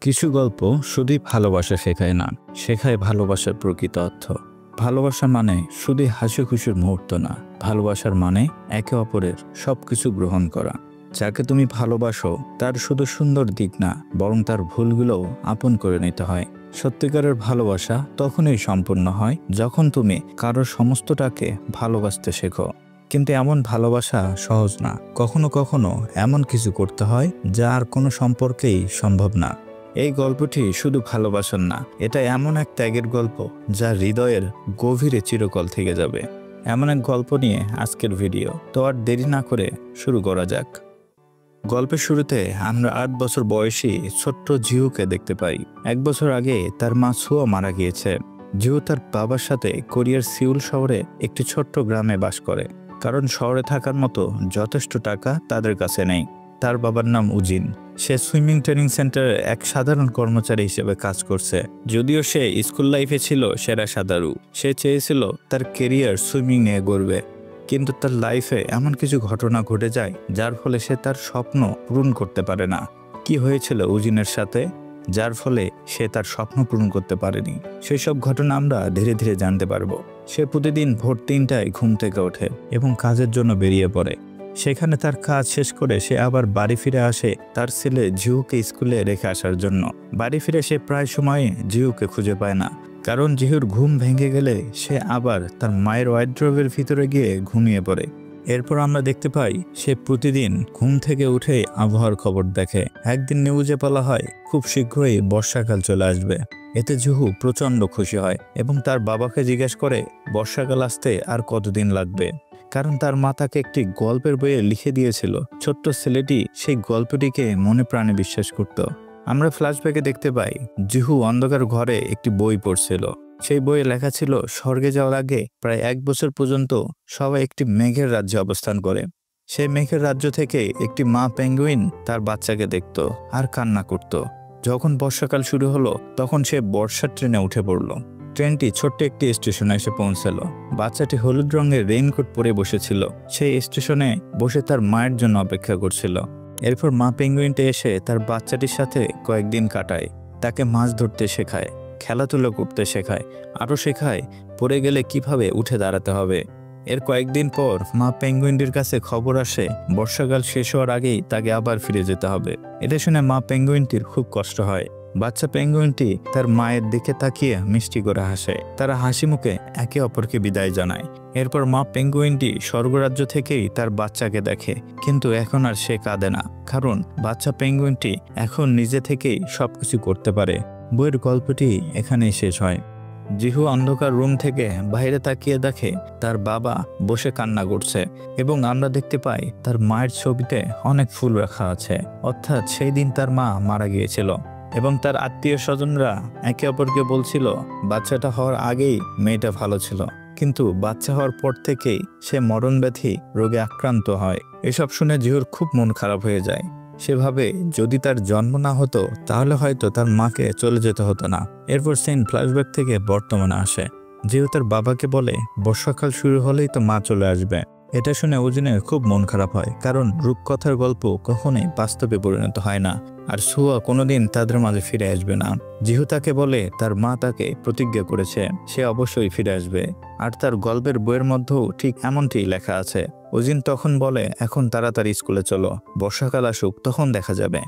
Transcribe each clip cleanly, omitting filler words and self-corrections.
কিছু গল্প শুধুই ভালোবাসা শেখায় না, শেখায় ভালোবাসার প্রকৃত অর্থ। ভালোবাসা মানে শুধুই হাসি খুশির মুহূর্ত না, ভালোবাসার মানে একে অপরের সবকিছু গ্রহণ করা। যাকে তুমি ভালোবাসো তার শুধু সুন্দর দিক না, বরং তার ভুলগুলোও আপন করে নিতে হয়। সত্যিকারের ভালোবাসা তখনই সম্পূর্ণ হয় যখন তুমি কারোর সমস্তটাকে ভালোবাসতে শেখো। কিন্তু এমন ভালোবাসা সহজ না, কখনো কখনো এমন কিছু করতে হয় যা আর কোনো সম্পর্কেই সম্ভব না। এই গল্পটি শুধু ভালোবাসার না, এটা এমন এক ত্যাগের গল্প যা হৃদয়ের গভীরে চিরকাল থেকে যাবে। এমন এক গল্প নিয়ে আজকের ভিডিও, তো আর দেরি না করে শুরু করা যাক। গল্পের শুরুতে আমরা 8 বছর বয়সী ছোট্ট জিহুকে দেখতে পাই। 1 বছর আগে তার মা সুয়া মারা গিয়েছে। জিহু তার বাবার সাথে কোরিয়ার সিউল শহরে একটি ছোট্ট গ্রামে বাস করে, কারণ শহরে থাকার মতো যথেষ্ট টাকা তাদের কাছে নেই। তার বাবার নাম উজিন। সে সুইমিং ট্রেনিং সেন্টারে এক সাধারণ কর্মচারী হিসেবে কাজ করছে। যদিও সে স্কুল লাইফে ছিল সেরা সাঁতারু, সে চেয়েছিল তার কেরিয়ার সুইমিং নিয়ে গড়বে। কিন্তু তার লাইফে এমন কিছু ঘটনা ঘটে যায় যার ফলে সে তার স্বপ্ন পূরণ করতে পারে না। কি হয়েছিল উজিনের সাথে যার ফলে সে তার স্বপ্ন পূরণ করতে পারেনি, সেই সব ঘটনা আমরা ধীরে ধীরে জানতে পারবো। সে প্রতিদিন ভোর 3টায় ঘুম থেকে ওঠে এবং কাজের জন্য বেরিয়ে পড়ে। সেখানে তার কাজ শেষ করে সে আবার বাড়ি ফিরে আসে তার ছেলে জিহুকে স্কুলে রেখে আসার জন্য। বাড়ি ফিরে সে প্রায় সময় জিহুকে খুঁজে পায় না, কারণ জিহুর ঘুম ভেঙে গেলে সে আবার তার মায়ের ওয়ার্ড্রোবের ভিতরে গিয়ে ঘুমিয়ে পড়ে। এরপর আমরা দেখতে পাই সে প্রতিদিন ঘুম থেকে উঠে আবহাওয়ার খবর দেখে। একদিন নিউজে বলা হয় খুব শীঘ্রই বর্ষাকাল চলে আসবে। এতে জিহু প্রচণ্ড খুশি হয় এবং তার বাবাকে জিজ্ঞেস করে বর্ষাকাল আসতে আর কতদিন লাগবে, কারণ তার মা তাকে একটি গল্পের বইয়ে লিখে দিয়েছিল। ছোট্ট ছেলেটি সেই গল্পটিকে মনে প্রাণে বিশ্বাস করত। আমরা ফ্ল্যাশব্যাকে দেখতে পাই জিহু অন্ধকার ঘরে একটি বই পড়ছিল। সেই বইয়ে লেখা ছিল স্বর্গে যাওয়ার আগে প্রায় 1 বছর পর্যন্ত সবাই একটি মেঘের রাজ্যে অবস্থান করে। সেই মেঘের রাজ্য থেকে একটি মা পেঙ্গুইন তার বাচ্চাকে দেখত আর কান্না করত। যখন বর্ষাকাল শুরু হলো তখন সে বর্ষার ট্রেনে উঠে পড়ল। ট্রেনটি ছোট্ট একটি স্টেশনে এসে পৌঁছাল। বাচ্চাটি হলুদ রঙের রেইনকোট পরে বসেছিল। সেই স্টেশনে বসে তার মায়ের জন্য অপেক্ষা করছিল। এরপর মা পেঙ্গুইনটি এসে তার বাচ্চাটির সাথে কয়েকদিন কাটায়, তাকে মাছ ধরতে শেখায়, খেলাধুলো করতে শেখায়, আরও শেখায় পড়ে গেলে কিভাবে উঠে দাঁড়াতে হবে। এর কয়েকদিন পর মা পেঙ্গুইনটির কাছে খবর আসে বর্ষাকাল শেষ হওয়ার আগেই তাকে আবার ফিরে যেতে হবে। এটা শুনে মা পেঙ্গুইনটির খুব কষ্ট হয়। বাচ্চা পেঙ্গুইনটি তার মায়ের দিকে তাকিয়ে মিষ্টি করে হাসে। তারা হাসি মুখে একে অপরকে বিদায় জানায়। এরপর মা পেঙ্গুইনটি স্বর্গরাজ্য থেকেই তার বাচ্চাকে দেখে, কিন্তু এখন আর সে কাঁদে না, কারণ বাচ্চা পেঙ্গুইনটি এখন নিজে থেকেই সবকিছু করতে পারে। বইয়ের গল্পটি এখানেই শেষ হয়। জিহু অন্ধকার রুম থেকে বাইরে তাকিয়ে দেখে তার বাবা বসে কান্না করছে এবং আমরা দেখতে পাই তার মায়ের ছবিতে অনেক ফুল রাখা আছে, অর্থাৎ সেই দিন তার মা মারা গিয়েছিল। এবং তার আত্মীয় স্বজনরা একে অপরকে বলছিল বাচ্চাটা হওয়ার আগেই মেয়েটা ভালো ছিল, কিন্তু বাচ্চা হওয়ার পর থেকেই সে মরণব্যাধি রোগে আক্রান্ত হয়। এসব শুনে জিহুর খুব মন খারাপ হয়ে যায়। সেভাবে যদি তার জন্ম না হতো তাহলে হয়তো তার মাকে চলে যেতে হতো না। এরপর সিন ফ্ল্যাশব্যাক থেকে বর্তমানে আসে। জিহু তার বাবাকে বলে বর্ষাকাল শুরু হলেই তো মা চলে আসবে। এটা শুনে উজিনের খুব মন খারাপ হয়, কারণ রূপকথার গল্প কখনোই বাস্তবে পরিণত হয় না, আর সুয়া কোনোদিন তাদের মাঝে ফিরে আসবে না। জিহু তাকে বলে তার মা তাকে প্রতিজ্ঞা করেছে সে অবশ্যই ফিরে আসবে, আর তার গল্পের বইয়ের মধ্যেও ঠিক এমনটি লেখা আছে। উজিন তখন বলে এখন তাড়াতাড়ি স্কুলে চলো, বর্ষাকাল আসুক তখন দেখা যাবে।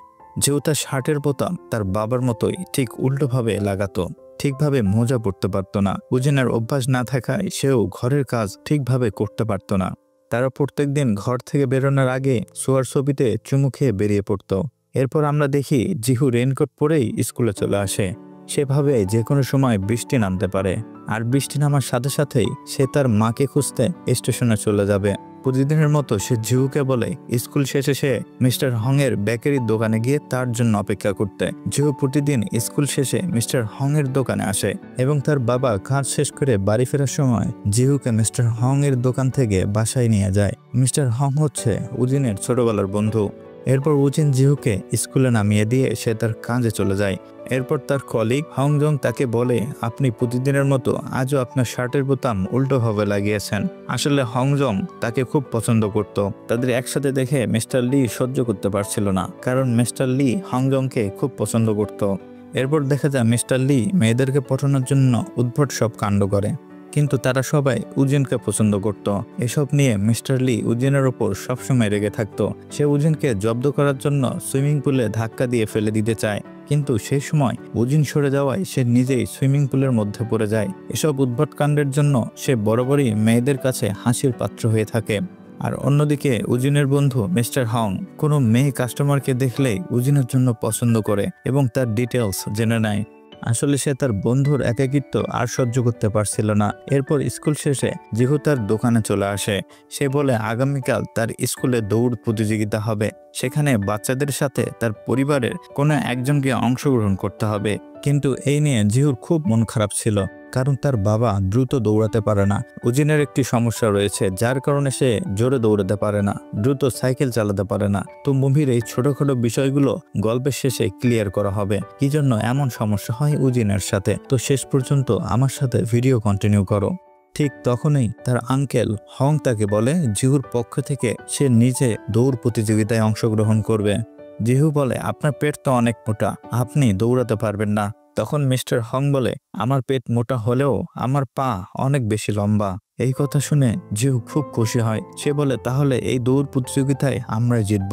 জিহু তার শার্টের বোতাম তার বাবার মতোই ঠিক উল্টোভাবে লাগাতো, ঠিকভাবে মোজা পড়তে পারত না। উজিনের অভ্যাস না থাকায় সেও ঘরের কাজ ঠিকভাবে করতে পারত না। তারা প্রত্যেকদিন ঘর থেকে বেরোনোর আগে সোয়ার ছবিতে চুমু খেয়ে বেরিয়ে পড়ত। এরপর আমরা দেখি জিহু রেইনকোট পরেই স্কুলে চলে আসে। সেভাবে যে কোনো সময় বৃষ্টি নামতে পারে, আর বৃষ্টি নামার সাথে সাথেই সে তার মাকে খুঁজতে স্টেশনে চলে যাবে। প্রতিদিনের মতো সে জিহুকে বলে স্কুল শেষে সে মিস্টার হং এর বেকারির দোকানে গিয়ে তার জন্য অপেক্ষা করতে। জিহু প্রতিদিন স্কুল শেষে মিস্টার হং এর দোকানে আসে এবং তার বাবা কাজ শেষ করে বাড়ি ফেরার সময় জিহুকে মিস্টার হং এর দোকান থেকে বাসায় নিয়ে যায়। মিস্টার হং হচ্ছে উজিনের ছোটবেলার বন্ধু। এরপর উজিন জিহুকে স্কুলে নামিয়ে দিয়ে সে তার কাজে চলে যায়। এরপর তার কলিগ হংজং তাকে বলে, আপনি প্রতিদিনের মতো আজও আপনার শার্টের বোতাম উল্টোভাবে লাগিয়েছেন। আসলে হংজং তাকে খুব পছন্দ করত। তাদের একসাথে দেখে মিস্টার লি সহ্য করতে পারছিল না, কারণ মিস্টার লি হংজংকে খুব পছন্দ করত। এরপর দেখা যায় মিস্টার লি মেয়েদেরকে পটানোর জন্য উদ্ভট সব কাণ্ড করে, কিন্তু তারা সবাই উজিনকে পছন্দ করত। এসব নিয়ে মিস্টার লি উজিনের ওপর সবসময় রেগে থাকত। সে উজিনকে জব্দ করার জন্য সুইমিং পুলে ধাক্কা দিয়ে ফেলে দিতে চায়, কিন্তু সেই সময় উজিন সরে যাওয়ায় সে নিজেই সুইমিং পুলের মধ্যে পড়ে যায়। এসব উদ্ভট কাণ্ডের জন্য সে বরাবরই মেয়েদের কাছে হাসির পাত্র হয়ে থাকে। আর অন্যদিকে উজিনের বন্ধু মিস্টার হং কোনো মেয়ে কাস্টমারকে দেখলেই উজিনের জন্য পছন্দ করে এবং তার ডিটেলস জেনে নেয়। আসলে সে তার বন্ধুর একাকিত্ব আর সহ্য করতে পারছিল না। এরপর স্কুল শেষে জিহু তার দোকানে চলে আসে। সে বলে আগামীকাল তার স্কুলে দৌড় প্রতিযোগিতা হবে, সেখানে বাচ্চাদের সাথে তার পরিবারের কোনো একজনকে অংশগ্রহণ করতে হবে। কিন্তু এই নিয়ে জিহুর খুব মন খারাপ ছিল, কারণ তার বাবা দ্রুত দৌড়াতে পারে না। উজিনের একটি সমস্যা রয়েছে, যার কারণে সে জোরে দৌড়াতে পারে না, দ্রুত সাইকেল চালাতে পারে না। তো মুভির এই ছোটখাটো বিষয়গুলো গল্পের শেষে ক্লিয়ার করা হবে কি জন্য এমন সমস্যা হয় উজিনের সাথে। তো শেষ পর্যন্ত আমার সাথে ভিডিও কন্টিনিউ করো। ঠিক তখনই তার আঙ্কেল হং তাকে বলে জিহুর পক্ষ থেকে সে নিজে দৌড় প্রতিযোগিতায় অংশগ্রহণ করবে। জিহু বলে, আপনার পেট তো অনেক মোটা, আপনি দৌড়াতে পারবেন না। তখন মিস্টার হং বলে, আমার পেট মোটা হলেও আমার পা অনেক বেশি লম্বা। এই কথা শুনে জিহু খুব খুশি হয়। সে বলে, তাহলে এই দৌড় প্রতিযোগিতায় আমরা জিতব।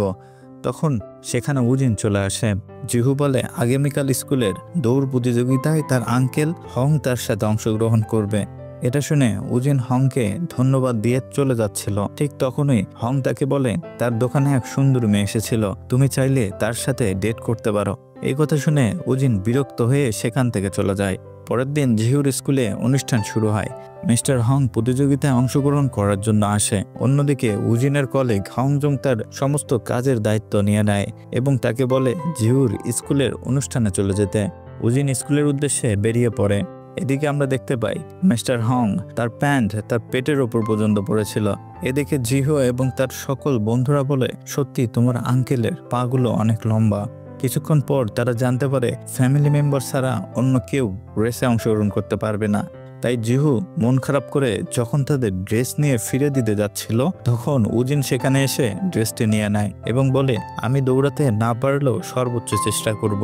তখন সেখানে উজিন চলে আসে। জিহু বলে, আগামীকাল স্কুলের দৌড় প্রতিযোগিতায় তার আঙ্কেল হং তার সাথে অংশগ্রহণ করবে। এটা শুনে উজিন হংকে ধন্যবাদ দিয়ে চলে যাচ্ছিল। ঠিক তখনই হং তাকে বলে, তার দোকানে এক সুন্দর মেয়ে এসেছিল, তুমি চাইলে তার সাথে ডেট করতে পারো। এই কথা শুনে উজিন বিরক্ত হয়ে সেখান থেকে চলে যায়। পরের দিন জিহুর স্কুলে অনুষ্ঠান শুরু হয়। মিস্টার হং প্রতিযোগিতায় অংশগ্রহণ করার জন্য আসে। অন্যদিকে উজিনের কলিগ হংজং তার সমস্ত কাজের দায়িত্ব নিয়ে নেয় এবং তাকে বলে জিহুর স্কুলের অনুষ্ঠানে চলে যেতে। উজিন স্কুলের উদ্দেশ্যে বেরিয়ে পড়ে। এদিকে আমরা দেখতে পাই মিস্টার হং তার প্যান্ট তার পেটের ওপর পর্যন্ত পড়েছিল। এদিকে জিহু এবং তার সকল বন্ধুরা বলে, সত্যি তোমার আঙ্কেলের পাগুলো অনেক লম্বা। কিছুক্ষণ পর তারা জানতে পারে ফ্যামিলি মেম্বার ছাড়া অন্য কেউ রেসে অংশগ্রহণ করতে পারবে না। তাই জিহু মন খারাপ করে যখন তাদের ড্রেস নিয়ে ফিরে দিতে যাচ্ছিল, তখন উজিন সেখানে এসে ড্রেসটি নিয়ে নেয় এবং বলে, আমি দৌড়াতে না পারলেও সর্বোচ্চ চেষ্টা করব।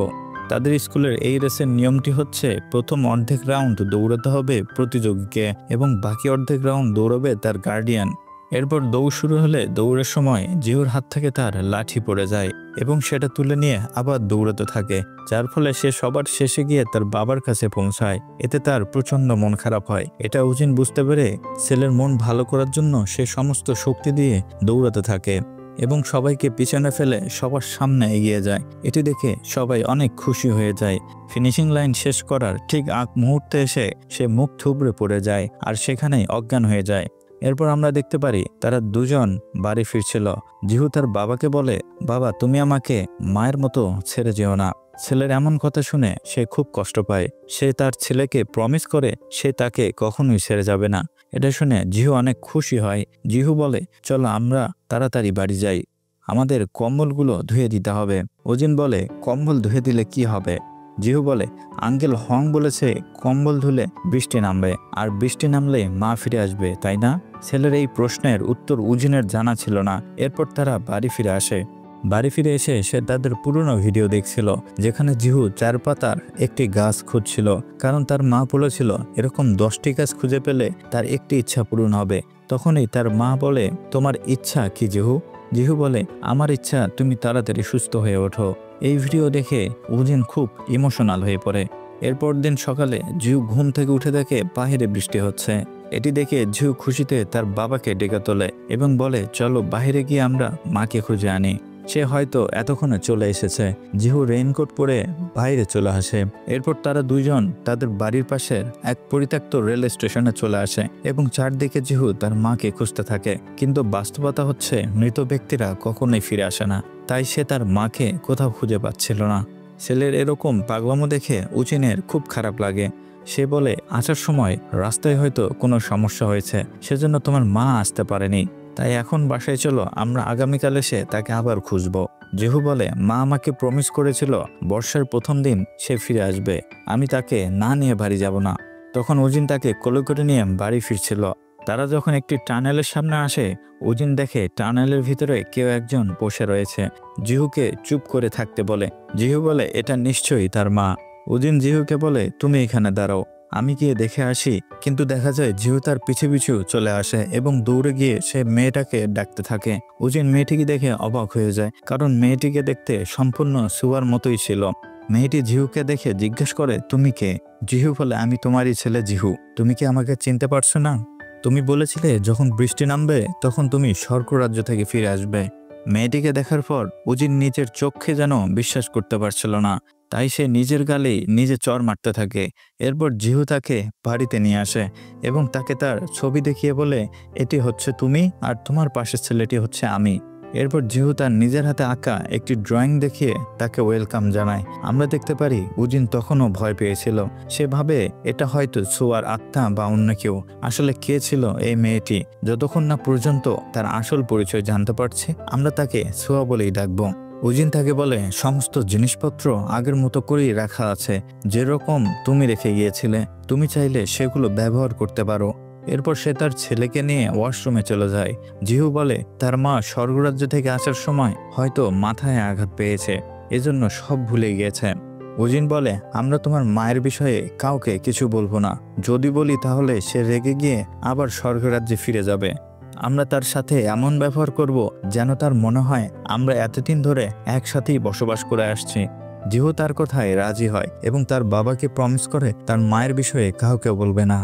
তাদের স্কুলের এই রেসের নিয়মটি হচ্ছে, প্রথম অর্ধেক রাউন্ড দৌড়াতে হবে প্রতিযোগীকে এবং বাকি অর্ধেক রাউন্ড দৌড়াবে তার গার্ডিয়ান। এরপর দৌড় শুরু হলে দৌড়ের সময় জিহুর হাত থেকে তার লাঠি পড়ে যায় এবং সেটা তুলে নিয়ে আবার দৌড়াতে থাকে, যার ফলে সে সবার শেষে গিয়ে তার বাবার কাছে পৌঁছায়। এতে তার প্রচন্ড মন খারাপ হয়। এটা উজিন বুঝতে পেরে ছেলের মন ভালো করার জন্য সে সমস্ত শক্তি দিয়ে দৌড়াতে থাকে এবং সবাইকে পিছনে ফেলে সবার সামনে এগিয়ে যায়। এটি দেখে সবাই অনেক খুশি হয়ে যায়। ফিনিশিং লাইন শেষ করার ঠিক আগ মুহূর্তে এসে সে মুখ থুবড়ে পড়ে যায় আর সেখানেই অজ্ঞান হয়ে যায়। এরপর আমরা দেখতে পারি তারা দুজন বাড়ি ফিরছিল। জিহু তার বাবাকে বলে, বাবা তুমি আমাকে মায়ের মতো ছেড়ে যেও না। ছেলের এমন কথা শুনে সে খুব কষ্ট পায়। সে তার ছেলেকে প্রমিস করে সে তাকে কখনোই ছেড়ে যাবে না। এটা শুনে জিহু অনেক খুশি হয়। জিহু বলে, চলো আমরা তাড়াতাড়ি বাড়ি যাই, আমাদের কম্বলগুলো ধুয়ে দিতে হবে। উজিন বলে, কম্বল ধুয়ে দিলে কি হবে? জিহু বলে, আঙ্কেল হং বলেছে কম্বল ধুলে বৃষ্টি নামবে, আর বৃষ্টি নামলে মা ফিরে আসবে, তাই না? ছেলের এই প্রশ্নের উত্তর উজিনের জানা ছিল না। এরপর তারা বাড়ি ফিরে আসে। বাড়ি ফিরে এসে সে তাদের পুরনো ভিডিও দেখছিল, যেখানে জিহু 4 পাতার একটি গাছ খুঁজছিল, কারণ তার মা বলেছিল এরকম 10টি গাছ খুঁজে পেলে তার একটি ইচ্ছা পূরণ হবে। তখনই তার মা বলে, তোমার ইচ্ছা কি জিহু? জিহু বলে, আমার ইচ্ছা তুমি তাড়াতাড়ি সুস্থ হয়ে ওঠো। এই ভিডিও দেখে উজিন খুব ইমোশনাল হয়ে পড়ে। এরপর দিন সকালে জিহু ঘুম থেকে উঠে দেখে বাহিরে বৃষ্টি হচ্ছে। এটি দেখে জিহু খুশিতে তার বাবাকে ডেকে তোলে এবং বলে, চলো বাহিরে গিয়ে আমরা মাকে খুঁজে আনি। সে হয়তো এতক্ষণে চলে এসেছে। জিহু রেইনকোট পরে বাইরে চলে আসে। এরপর তারা দুইজন তাদের বাড়ির পাশের এক পরিত্যক্ত রেল স্টেশনে চলে আসে এবং চারদিকে জিহু তার মাকে খুঁজতে থাকে। কিন্তু বাস্তবতা হচ্ছে মৃত ব্যক্তিরা কখনোই ফিরে আসে না, তাই সে তার মাকে কোথাও খুঁজে পাচ্ছিল না। ছেলের এরকম পাগলামো দেখে উজিনের খুব খারাপ লাগে। সে বলে, আসার সময় রাস্তায় হয়তো কোনো সমস্যা হয়েছে, সেজন্য তোমার মা আসতে পারেনি। তাই এখন বাসায় চলো, আমরা আগামীকাল এসে তাকে আবার খুঁজবো। জিহু বলে, মা আমাকে প্রমিস করেছিল বর্ষার প্রথম দিন সে ফিরে আসবে, আমি তাকে না নিয়ে বাড়ি যাব না। তখন উজিন তাকে কোলে করে নিয়ে বাড়ি ফিরছিল। তারা যখন একটি টানেলের সামনে আসে, উজিন দেখে টানেলের ভিতরে কেউ একজন বসে রয়েছে। জিহুকে চুপ করে থাকতে বলে। জিহু বলে, এটা নিশ্চয়ই তার মা। উজিন জিহুকে বলে, তুমি এখানে দাঁড়াও, আমি গিয়ে দেখে আসি। কিন্তু দেখা যায় জিহু তার পিছু পিছু চলে আসে এবং দৌড়ে গিয়ে সে মেয়েটাকে ডাকতে থাকে। উজিন মেয়েটিকে দেখে অবাক হয়ে যায়, কারণ মেয়েটিকে দেখতে সম্পূর্ণ সুয়ার মতোই ছিল। মেয়েটি জিহুকে দেখে জিজ্ঞেস করে, তুমি কে? জিহু বলে, আমি তোমারই ছেলে জিহু, তুমি কি আমাকে চিনতে পারছো না? তুমি বলেছিলে যখন বৃষ্টি নামবে তখন তুমি স্বর্গরাজ্য থেকে ফিরে আসবে। মেয়েটিকে দেখার পর উজিন নিজের চোখে যেন বিশ্বাস করতে পারছিল না, তাই সে নিজের গালেই নিজে চড় মারতে থাকে। এরপর জিহু তাকে বাড়িতে নিয়ে আসে এবং তাকে তার ছবি দেখিয়ে বলে, এটি হচ্ছে তুমি আর তোমার পাশের ছেলেটি হচ্ছে আমি। এরপর জিহু তার নিজের হাতে আঁকা একটি ড্রয়িং দেখিয়ে তাকে ওয়েলকাম জানায়। আমরা দেখতে পারি উজিন তখনও ভয় পেয়েছিল। সে ভাবে এটা হয়তো সুয়ার আত্মা বা অন্য কেউ। আসলে কে ছিল এই মেয়েটি? যতক্ষণ না পর্যন্ত তার আসল পরিচয় জানতে পারছে, আমরা তাকে সুয়া বলেই ডাকবো। উজিন তাকে বলে, সমস্ত জিনিসপত্র আগের মতো করেই রাখা আছে, যেরকম তুমি রেখে গিয়েছিলে, তুমি চাইলে সেগুলো ব্যবহার করতে পারো। এরপর সে তার ছেলেকে নিয়ে ওয়াশরুমে চলে যায়। জিহু বলে, তার মা স্বর্গরাজ্য থেকে আসার সময় হয়তো মাথায় আঘাত পেয়েছে, এজন্য সব ভুলে গিয়েছে। উজিন বলে, আমরা তোমার মায়ের বিষয়ে কাউকে কিছু বলবো না, যদি বলি তাহলে সে রেগে গিয়ে আবার স্বর্গরাজ্যে ফিরে যাবে। আমরা তার সাথে এমন ব্যবহার করব যেন তার মনে হয় আমরা এতদিন ধরে একসাথেই বসবাস করে আসছি। জিহু তার কথায় রাজি হয় এবং তার বাবাকে প্রমিস করে তার মায়ের বিষয়ে কাউকে বলবে না।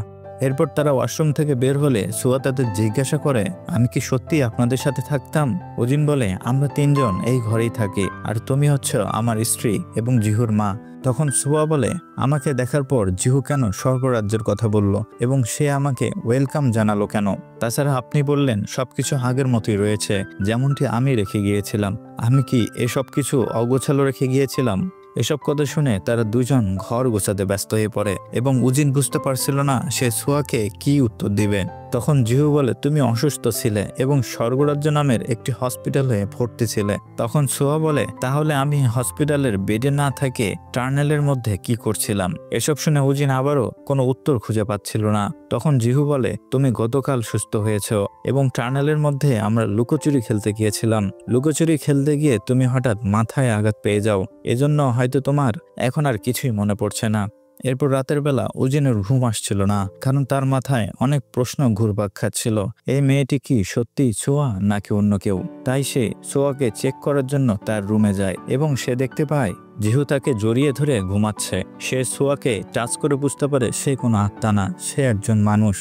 এরপর তারা ওয়াশরুম থেকে বের হলে সুয়া তাদের জিজ্ঞাসা করে, আমি কি সত্যি আপনাদের সাথে থাকতাম? উজিন বলে, আমরা তিনজন এই ঘরেই থাকি, আর তুমি হচ্ছ আমার স্ত্রী এবং জিহুর মা। তখন সুয়া বলে, আমাকে দেখার পর জিহু কেন স্বর্গরাজ্যের কথা বলল এবং সে আমাকে ওয়েলকাম জানালো কেন? তাছাড়া আপনি বললেন সবকিছু আগের মতোই রয়েছে, যেমনটি আমি রেখে গিয়েছিলাম। আমি কি এসব কিছু অগোছালো রেখে গিয়েছিলাম? এসব কথা শুনে তারা দুজন ঘর গোছাতে ব্যস্ত হয়ে পড়ে এবং উজিন বুঝতে পারছিল না সে সুয়াকে কি উত্তর দিবে। তখন জিহু বলে, তুমি অসুস্থ ছিলে এবং স্বর্গরাজ্য নামের একটি হসপিটালে ভর্তি ছিলে। তখন সুয়া বলে, তাহলে আমি হসপিটালের বেডে না থেকে টার্নেলের মধ্যে কি করছিলাম? এসব শুনে উজিন আবারও কোনো উত্তর খুঁজে পাচ্ছিল না। তখন জিহু বলে, তুমি গতকাল সুস্থ হয়েছ এবং টার্নেলের মধ্যে আমরা লুকোচুরি খেলতে গিয়েছিলাম। লুকোচুরি খেলতে গিয়ে তুমি হঠাৎ মাথায় আঘাত পেয়ে যাও, এজন্য হয়তো তোমার এখন আর কিছুই মনে পড়ছে না। এরপর রাতের বেলা উজিনের ঘুম আসছিল না, কারণ তার মাথায় অনেক প্রশ্ন ঘুরপাক খাচ্ছিল। এই মেয়েটি কি সত্যি ছোঁয়া নাকি অন্য কেউ? তাই সে ছোঁয়াকে চেক করার জন্য তার রুমে যায় এবং সে দেখতে পায় জিহু তাকে জড়িয়ে ধরে ঘুমাচ্ছে। সে ছোঁয়াকে টাচ করে বুঝতে পারে সে কোনো আত্মা না, সে একজন মানুষ।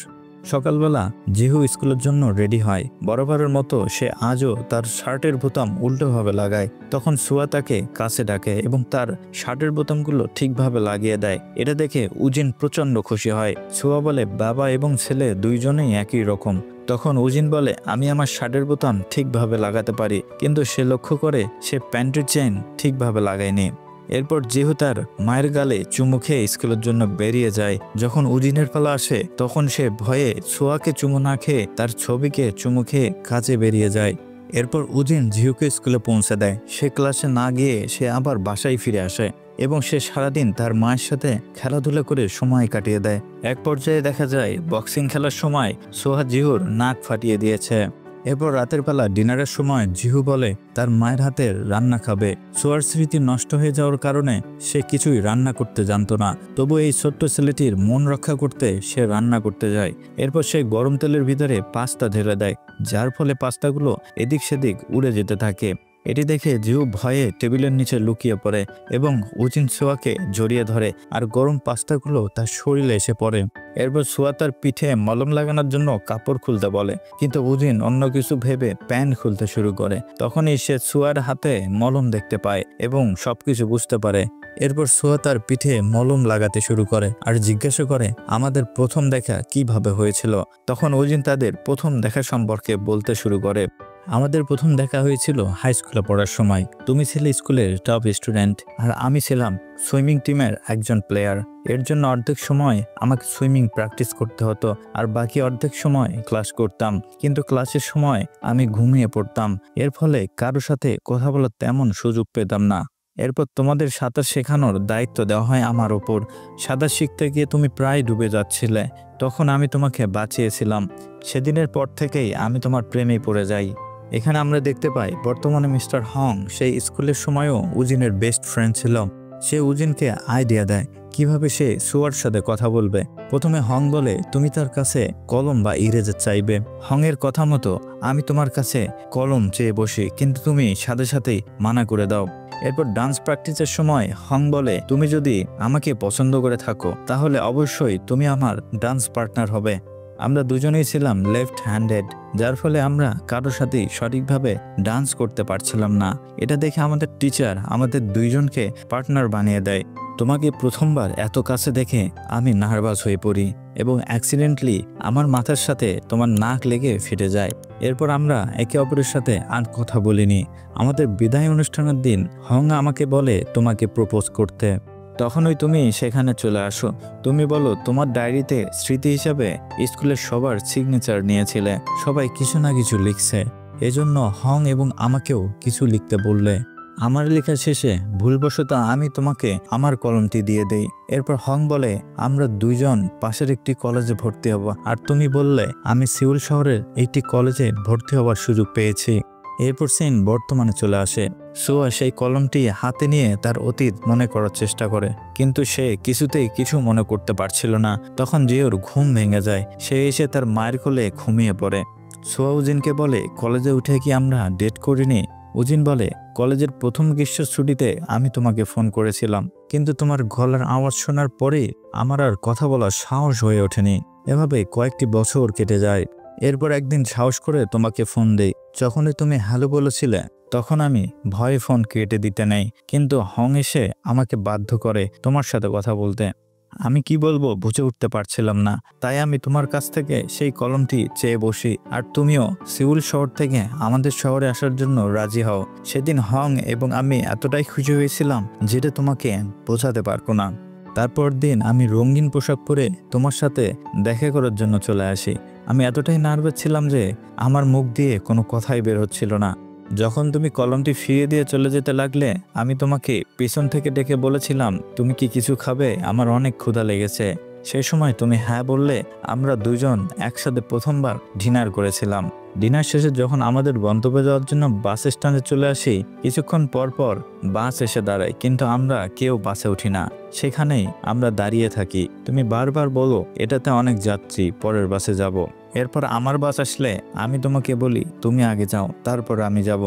সকালবেলা জিহু স্কুলের জন্য রেডি হয়। বরাবরের মতো সে আজও তার শার্টের বোতাম উল্টোভাবে লাগায়। তখন সুয়া তাকে কাছে ডাকে এবং তার শার্টের বোতামগুলো ঠিকভাবে লাগিয়ে দেয়। এটা দেখে উজিন প্রচন্ড খুশি হয়। সুয়া বলে, বাবা এবং ছেলে দুইজনেই একই রকম। তখন উজিন বলে, আমি আমার শার্টের বোতাম ঠিকভাবে লাগাতে পারি, কিন্তু সে লক্ষ্য করে সে প্যান্টের চেইন ঠিকভাবে লাগায়নি। এরপর জিহু তার মায়ের গালে চুমু খেয়ে স্কুলের জন্য বেরিয়ে যায়। যখন উজিনের পালা আসে তখন সে ভয়ে ছোঁয়াকে চুমু না খেয়ে তার ছবিকে চুমু খেয়ে কাজে বেরিয়ে যায়। এরপর উজিন জিহুকে স্কুলে পৌঁছে দেয়। সে ক্লাসে না গিয়ে সে আবার বাসায় ফিরে আসে এবং সে সারাদিন তার মায়ের সাথে খেলাধুলা করে সময় কাটিয়ে দেয়। এক পর্যায়ে দেখা যায় বক্সিং খেলার সময় সোহা জিহুর নাক ফাটিয়ে দিয়েছে। এরপর রাতের বেলা ডিনারের সময় জিহু বলে তার মায়ের হাতের রান্না খাবে। সোয়ার স্মৃতি নষ্ট হয়ে যাওয়ার কারণে সে কিছুই রান্না করতে জানতো না, তবু এই ছোট্ট ছেলেটির মন রক্ষা করতে সে রান্না করতে যায়। এরপর সে গরম তেলের ভিতরে পাস্তা ঢেলে দেয়, যার ফলে পাস্তাগুলো এদিক সেদিক উড়ে যেতে থাকে। এটি দেখে জিহু ভয়ে টেবিলের নিচে লুকিয়ে পড়ে এবং উজিন সোয়াকে জড়িয়ে ধরে আর গরম পাস্তাগুলো তার শরীরে এসে পড়ে। এরপর সোয়া তার পিঠে মলম লাগানোর জন্য কাপড় খুলতে বলে, কিন্তু উজিন অন্য কিছু ভেবে প্যান্ট খুলতে শুরু করে। তখনই সে সোয়ার হাতে মলম দেখতে পায় এবং সবকিছু বুঝতে পারে। এরপর সোয়া তার পিঠে মলম লাগাতে শুরু করে আর জিজ্ঞাসা করে, আমাদের প্রথম দেখা কিভাবে হয়েছিল? তখন উজিন তাদের প্রথম দেখা সম্পর্কে বলতে শুরু করে। আমাদের প্রথম দেখা হয়েছিল হাই স্কুলে পড়ার সময়। তুমি ছিলে স্কুলের টপ স্টুডেন্ট আর আমি ছিলাম সুইমিং টিমের একজন প্লেয়ার। এর জন্য অর্ধেক সময় আমাকে সুইমিং প্র্যাকটিস করতে হতো আর বাকি অর্ধেক সময় ক্লাস করতাম। কিন্তু ক্লাসের সময় আমি ঘুমিয়ে পড়তাম। এর ফলে কারো সাথে কথা বলার তেমন সুযোগ পেতাম না। এরপর তোমাদের সাঁতার শেখানোর দায়িত্ব দেওয়া হয় আমার ওপর। সাঁতার শিখতে গিয়ে তুমি প্রায় ডুবে যাচ্ছিলে, তখন আমি তোমাকে বাঁচিয়েছিলাম। সেদিনের পর থেকেই আমি তোমার প্রেমে পড়ে যাই। এখানে আমরা দেখতে পাই বর্তমানে মিস্টার হং সেই স্কুলের সময়ও উজিনের বেস্ট ফ্রেন্ড ছিল। সে উজিনকে আইডিয়া দেয় কিভাবে সে সুয়ার সাথে কথা বলবে। প্রথমে হং বলে তুমি তার কাছে কলম বা ইরেজার চাইবে। হংয়ের কথা মতো আমি তোমার কাছে কলম চেয়ে বসি, কিন্তু তুমি সাথে সাথেই মানা করে দাও। এরপর ডান্স প্র্যাকটিসের সময় হং বলে তুমি যদি আমাকে পছন্দ করে থাকো তাহলে অবশ্যই তুমি আমার ডান্স পার্টনার হবে। আমরা দুজনেই ছিলাম লেফট হ্যান্ডেড, যার ফলে আমরা কারোর সাথেই সঠিকভাবে ডান্স করতে পারছিলাম না। এটা দেখে আমাদের টিচার আমাদের দুইজনকে পার্টনার বানিয়ে দেয়। তোমাকে প্রথমবার এত কাছে দেখে আমি নার্ভাস হয়ে পড়ি এবং অ্যাক্সিডেন্টলি আমার মাথার সাথে তোমার নাক লেগে ফেটে যায়। এরপর আমরা একে অপরের সাথে আর কথা বলিনি। আমাদের বিদায় অনুষ্ঠানের দিন হং আমাকে বলে তোমাকে প্রপোজ করতে। তখনই তুমি সেখানে চলে আসো। তুমি বলো তোমার ডায়েরিতে স্মৃতি হিসাবে স্কুলের সবার সিগনেচার নিয়েছিলে, সবাই কিছু না কিছু লিখছে, এজন্য হং এবং আমাকেও কিছু লিখতে বললে। আমার লেখা শেষে ভুলবশত আমি তোমাকে আমার কলমটি দিয়ে দেই। এরপর হং বলে আমরা দুইজন পাশের একটি কলেজে ভর্তি হব, আর তুমি বললে আমি সিউল শহরের একটি কলেজে ভর্তি হওয়ার সুযোগ পেয়েছি। এরপর সিন বর্তমানে চলে আসে। সুয়া সেই কলমটি হাতে নিয়ে তার অতীত মনে করার চেষ্টা করে, কিন্তু সে কিছুতেই কিছু মনে করতে পারছিল না। তখন জিওর ঘুম ভেঙে যায়। সে এসে তার মায়ের কোলে ঘুমিয়ে পড়ে। সুয়া উজিনকে বলে কলেজে উঠে কি আমরা ডেট করিনি? উজিন বলে কলেজের প্রথম গ্রীষ্ম ছুটিতে আমি তোমাকে ফোন করেছিলাম, কিন্তু তোমার গলার আওয়াজ শোনার পরে আমার আর কথা বলার সাহস হয়ে ওঠেনি। এভাবে কয়েকটি বছর কেটে যায়। এরপর একদিন সাহস করে তোমাকে ফোন দেই। যখনই তুমি হ্যালো বলেছিলে তখন আমি ভয়ে ফোন কেটে দিতে নেই, কিন্তু হং এসে আমাকে বাধ্য করে তোমার সাথে কথা বলতে। আমি কি বলবো বুঝে উঠতে পারছিলাম না, তাই আমি তোমার কাছ থেকে সেই কলমটি চেয়ে বসি, আর তুমিও সিউল শহর থেকে আমাদের শহরে আসার জন্য রাজি হও। সেদিন হং এবং আমি এতটাই খুশি হয়েছিলাম যেটা তোমাকে বোঝাতে পারবো না। তারপর দিন আমি রঙিন পোশাক পরে তোমার সাথে দেখা করার জন্য চলে আসি। আমি এতটাই নার্ভাস ছিলাম যে আমার মুখ দিয়ে কোনো কথাই বের হচ্ছিল না। যখন তুমি কলমটি ফিরিয়ে দিয়ে চলে যেতে লাগলে আমি তোমাকে পিছন থেকে ডেকে বলেছিলাম তুমি কি কিছু খাবে, আমার অনেক ক্ষুধা লেগেছে। সেই সময় তুমি হ্যাঁ বললে। আমরা দুজন একসাথে প্রথমবার ডিনার করেছিলাম। ডিনার শেষে যখন আমাদের গন্তব্যে যাওয়ার জন্য বাস স্ট্যান্ডে চলে আসি, কিছুক্ষণ পর পর বাস এসে দাঁড়ায়, কিন্তু আমরা কেউ বাসে উঠি না। সেখানেই আমরা দাঁড়িয়ে থাকি। তুমি বারবার বলো এটাতে অনেক যাত্রী, পরের বাসে যাব। এরপর আমার বাস আসলে আমি তোমাকে বলি তুমি আগে যাও, তারপর আমি যাব।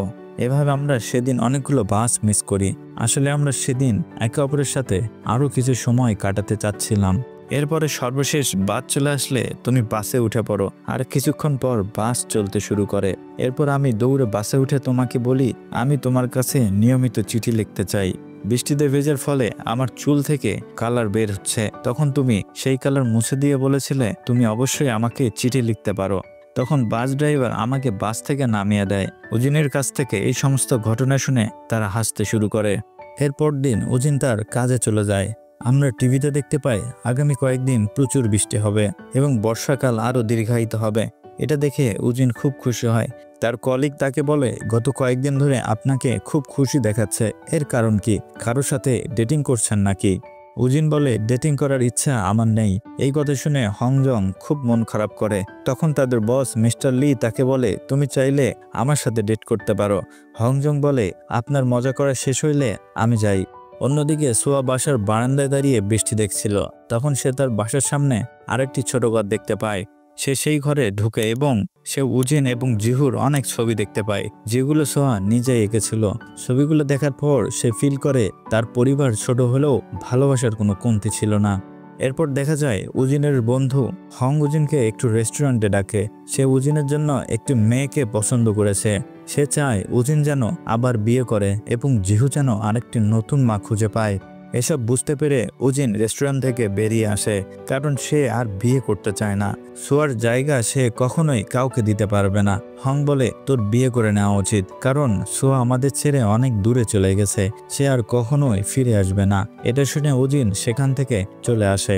এভাবে আমরা সেদিন অনেকগুলো বাস মিস করি। আসলে আমরা সেদিন একে অপরের সাথে আরও কিছু সময় কাটাতে চাচ্ছিলাম। এরপরে সর্বশেষ বাস চলে আসলে তুমি বাসে উঠে পড়ো, আর কিছুক্ষণ পর বাস চলতে শুরু করে। এরপর আমি দৌড়ে বাসে উঠে তোমাকে বলি আমি তোমার কাছে নিয়মিত চিঠি লিখতে চাই। বৃষ্টিতে ভেজার ফলে আমার চুল থেকে কালার বের হচ্ছে। তখন তুমি সেই কালার মুছে দিয়ে বলেছিলে তুমি অবশ্যই আমাকে চিঠি লিখতে পারো। তখন বাস ড্রাইভার আমাকে বাস থেকে নামিয়ে দেয়। উজিনের কাছ থেকে এই সমস্ত ঘটনা শুনে তারা হাসতে শুরু করে। এরপর দিন উজিন তার কাজে চলে যায়। আমরা টিভিতে দেখতে পাই আগামী কয়েকদিন প্রচুর বৃষ্টি হবে এবং বর্ষাকাল আরও দীর্ঘায়িত হবে। এটা দেখে উজিন খুব খুশি হয়। তার কলিগ তাকে বলে গত কয়েকদিন ধরে আপনাকে খুব খুশি দেখাচ্ছে, এর কারণ কি? কারোর সাথে ডেটিং করছেন নাকি? উজিন বলে ডেটিং করার ইচ্ছা আমার নেই। এই কথা শুনে হংজং খুব মন খারাপ করে। তখন তাদের বস মিস্টার লি তাকে বলে তুমি চাইলে আমার সাথে ডেট করতে পারো। হংজং বলে আপনার মজা করা শেষ হইলে আমি যাই। অন্যদিকে সোয়া বাসার বারান্দায় দাঁড়িয়ে বৃষ্টি দেখছিল। তখন সে তার বাসার সামনে আরেকটি ছোট ঘর দেখতে পায়। সে সেই ঘরে ঢুকে এবং সে উজিন এবং জিহুর অনেক ছবি দেখতে পায়, যেগুলো সোয়া নিজেই এঁকেছিল। ছবিগুলো দেখার পর সে ফিল করে তার পরিবার ছোট হলেও ভালোবাসার কোনো কমতি ছিল না। এরপর দেখা যায় উজিনের বন্ধু হং উজিনকে একটু রেস্টুরেন্টে ডাকে। সে উজিনের জন্য একটি মেয়েকে পছন্দ করেছে। সে চায় উজিন যেন আবার বিয়ে করে এবং জিহু যেন আরেকটি নতুন মা খুঁজে পায়। এসব বুঝতে পেরে উজিন রেস্টুরেন্ট থেকে বেরিয়ে আসে, কারণ সে আর বিয়ে করতে চায় না। সোয়ার জায়গা সে কখনোই কাউকে দিতে পারবে না। হং বলে, তোর বিয়ে করে নেওয়া উচিত, কারণ সোয়া আমাদের ছেড়ে অনেক দূরে চলে গেছে, সে আর কখনোই ফিরে আসবে না। এটা শুনে উজিন সেখান থেকে চলে আসে।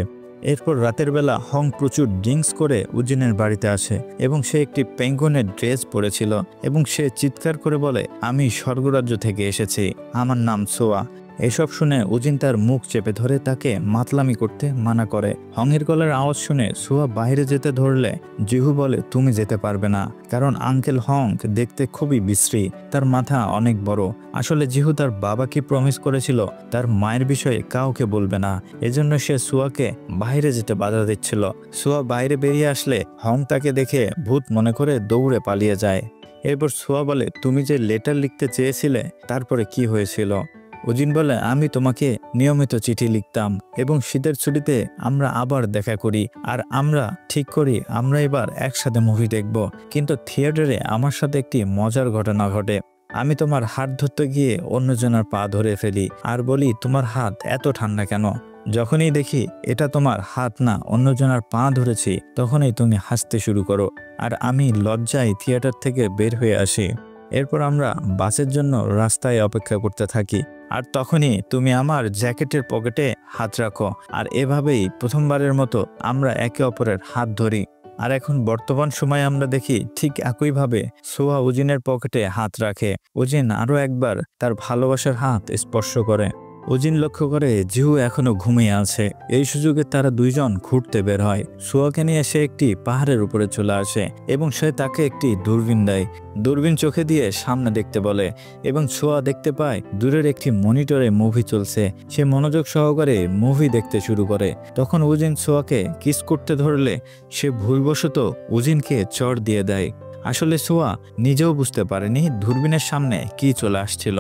এরপর রাতের বেলা হং প্রচুর ড্রিঙ্কস করে উজিনের বাড়িতে আসে এবং সে একটি পেঙ্গুইনের ড্রেস পরেছিল এবং সে চিৎকার করে বলে, আমি স্বর্গরাজ্য থেকে এসেছি, আমার নাম সোয়া। এসব শুনে উজিন তার মুখ চেপে ধরে তাকে মাতলামি করতে মানা করে। হংয়ের গলার আওয়াজ শুনে সোয়া বাইরে যেতে ধরলে জিহু বলে, তুমি যেতে পারবে না, কারণ আঙ্কেল হং দেখতে খুবই বিশ্রী, তার মাথা অনেক বড়। আসলে জিহু তার বাবাকে প্রমিস করেছিল তার মায়ের বিষয়ে কাউকে বলবে না, এজন্য সে সোয়াকে বাইরে যেতে বাধা দিচ্ছিল। সোয়া বাইরে বেরিয়ে আসলে হং তাকে দেখে ভূত মনে করে দৌড়ে পালিয়ে যায়। এরপর সোয়া বলে, তুমি যে লেটার লিখতে চেয়েছিলে তারপরে কি হয়েছিল? উজিন বলে, আমি তোমাকে নিয়মিত চিঠি লিখতাম এবং শীতের ছুটিতে আমরা আবার দেখা করি আর আমরা ঠিক করি আমরা এবার একসাথে মুভি দেখব। কিন্তু থিয়েটারে আমার সাথে একটি মজার ঘটনা ঘটে। আমি তোমার হাত ধরতে গিয়ে অন্যজনের পা ধরে ফেলি আর বলি, তোমার হাত এত ঠান্ডা কেন? যখনই দেখি এটা তোমার হাত না অন্যজনের পা ধরেছি, তখনই তুমি হাসতে শুরু করো আর আমি লজ্জায় থিয়েটার থেকে বের হয়ে আসি। এরপর আমরা বাসের জন্য রাস্তায় অপেক্ষা করতে থাকি আর তখনই তুমি আমার জ্যাকেটের পকেটে হাত রাখো আর এভাবেই প্রথমবারের মতো আমরা একে অপরের হাত ধরি। আর এখন বর্তমান সময়ে আমরা দেখি ঠিক একইভাবে সোয়া উজিনের পকেটে হাত রাখে। উজিন আরো একবার তার ভালোবাসার হাত স্পর্শ করে। উজিন লক্ষ্য করে জিহু এখনো ঘুমিয়ে আছে। এই সুযোগে তারা দুইজন ঘুরতে বের হয়। সোয়াকে নিয়ে সে একটি পাহাড়ের উপরে চলে আসে এবং সে তাকে একটি দূরবীন দেয়। দূরবীন চোখে দিয়ে সামনে দেখতে বলে এবং সোয়া দেখতে পায় দূরের একটি মনিটরে মুভি চলছে। সে মনোযোগ সহকারে মুভি দেখতে শুরু করে। তখন উজিন সোয়াকে কিস করতে ধরলে সে ভুলবশত উজিনকে চড় দিয়ে দেয়। আসলে সোয়া নিজেও বুঝতে পারেনি দূরবীনের সামনে কি চলে আসছিল।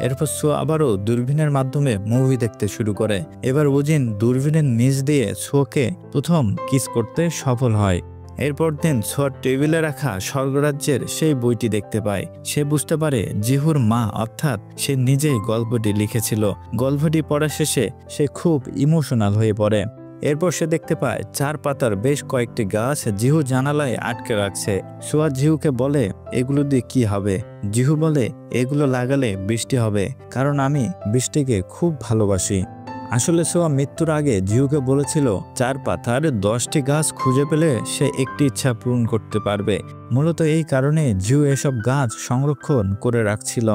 এরপর সোয়া আবারও দূরবীনের মাধ্যমে মুভি দেখতে শুরু করে। এবার উজিন দূরবীনের নিচ দিয়ে সোয়াকে প্রথম কিস করতে সফল হয়। এরপর দিন সোয়ার টেবিলে রাখা স্বর্গরাজ্যের সেই বইটি দেখতে পায়। সে বুঝতে পারে জিহুর মা অর্থাৎ সে নিজেই গল্পটি লিখেছিল। গল্পটি পড়া শেষে সে খুব ইমোশনাল হয়ে পড়ে। এরপর সে দেখতে পায় 4 পাতার বেশ কয়েকটি গাছ জিহু জানালায় আটকে রাখছে। সোয়া জিহুকে বলে, এগুলো দিয়ে কি হবে? জিহু বলে, এগুলো লাগালে বৃষ্টি হবে, কারণ আমি বৃষ্টিকে খুব ভালোবাসি। আসলে সোয়া মৃত্যুর আগে জিহুকে বলেছিল 4 পাতার 10টি গাছ খুঁজে পেলে সে একটি ইচ্ছা পূরণ করতে পারবে। মূলত এই কারণে জিহু এসব গাছ সংরক্ষণ করে রাখছিল।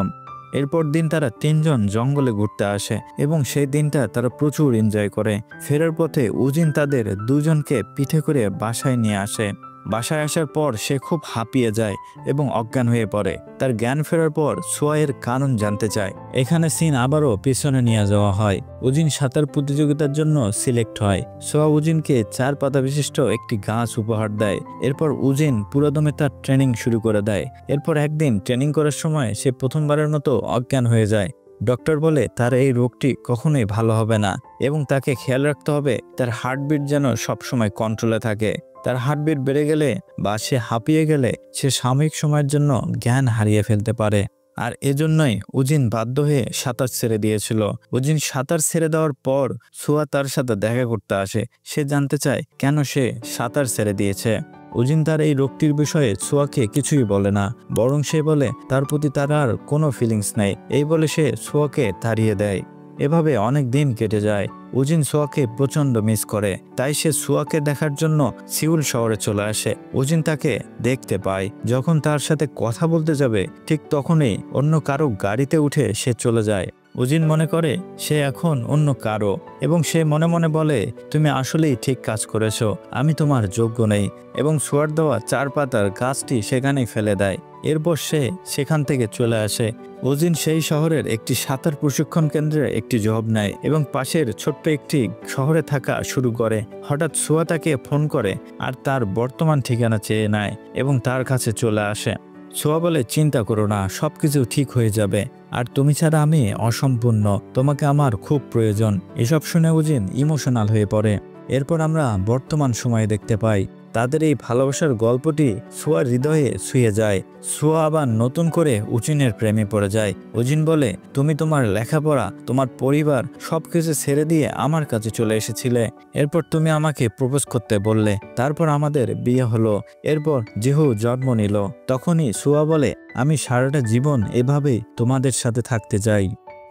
এরপর দিন তারা 3 জন জঙ্গলে ঘুরতে আসে এবং সেই দিনটা তারা প্রচুর এনজয় করে। ফেরার পথে উজিন তাদের দুজনকে পিঠে করে বাসায় নিয়ে আসে। বাসায় আসার পর সে খুব হাঁপিয়ে যায় এবং অজ্ঞান হয়ে পড়ে। তার জ্ঞান ফেরার পর সোয়াইয়ের কারণ জানতে চায়। এখানে সিন আবারও পিছনে নিয়ে যাওয়া হয়। উজিন সাঁতার প্রতিযোগিতার জন্য সিলেক্ট হয়। সোয়া উজিনকে 4 পাতা বিশিষ্ট একটি গাছ উপহার দেয়। এরপর উজিন পুরোদমে তার ট্রেনিং শুরু করে দেয়। এরপর একদিন ট্রেনিং করার সময় সে প্রথমবারের মতো অজ্ঞান হয়ে যায়। ডক্টর বলে তার এই রোগটি কখনোই ভালো হবে না এবং তাকে খেয়াল রাখতে হবে তার হার্টবিট যেন সবসময় কন্ট্রোলে থাকে। তার হার্টবিট বেড়ে গেলে বা সে হাঁপিয়ে গেলে সে সাময়িক সময়ের জন্য জ্ঞান হারিয়ে ফেলতে পারে। আর এজন্যই উজিন বাধ্য হয়ে সাঁতার ছেড়ে দিয়েছিল। উজিন সাঁতার ছেড়ে দেওয়ার পর সোয়া তার সাথে দেখা করতে আসে। সে জানতে চায় কেন সে সাঁতার ছেড়ে দিয়েছে। উজিন তার এই রোগটির বিষয়ে সোয়াকে কিছুই বলে না, বরং সে বলে তার প্রতি তার আর কোনো ফিলিংস নেই। এই বলে সে সোয়াকে তাড়িয়ে দেয়। এভাবে অনেক দিন কেটে যায়। উজিন সোয়াকে প্রচন্ড মিস করে, তাই সে সোয়াকে দেখার জন্য সিউল শহরে চলে আসে। উজিন তাকে দেখতে পায়। যখন তার সাথে কথা বলতে যাবে ঠিক তখনই অন্য কারো গাড়িতে উঠে সে চলে যায়। উজিন মনে করে সে এখন অন্য কারো এবং সে মনে মনে বলে, তুমি আসলেই ঠিক কাজ করেছো, আমি তোমার যোগ্য নেই, এবং সোয়ার দেওয়া 4 পাতার গাছটি সেখানেই ফেলে দেয়। এরপর সে সেখান থেকে চলে আসে। উজিন সেই শহরের একটি সাঁতার প্রশিক্ষণ কেন্দ্রে একটি জব নেয় এবং পাশের ছোট্ট একটি শহরে থাকা শুরু করে। হঠাৎ সোয়া তাকে ফোন করে আর তার বর্তমান ঠিকানা চেয়ে নেয় এবং তার কাছে চলে আসে। সোয়া বলে, চিন্তা করো না, সবকিছু ঠিক হয়ে যাবে, আর তুমি ছাড়া আমি অসম্পূর্ণ, তোমাকে আমার খুব প্রয়োজন। এসব শুনে উজিন ইমোশনাল হয়ে পড়ে। এরপর আমরা বর্তমান সময়ে দেখতে পাই তাদের এই ভালোবাসার গল্পটি সোয়ার হৃদয়ে ছুঁয়ে যায়। সোয়া আবার নতুন করে উজিনের প্রেমে পড়ে যায়। উজিন বলে, তুমি তোমার লেখাপড়া, তোমার পরিবার সবকিছু ছেড়ে দিয়ে আমার কাছে চলে এসেছিলে। এরপর তুমি আমাকে প্রপোজ করতে বললে, তারপর আমাদের বিয়ে হলো। এরপর জিহু জন্ম নিল। তখনই সোয়া বলে, আমি সারাটা জীবন এভাবেই তোমাদের সাথে থাকতে চাই।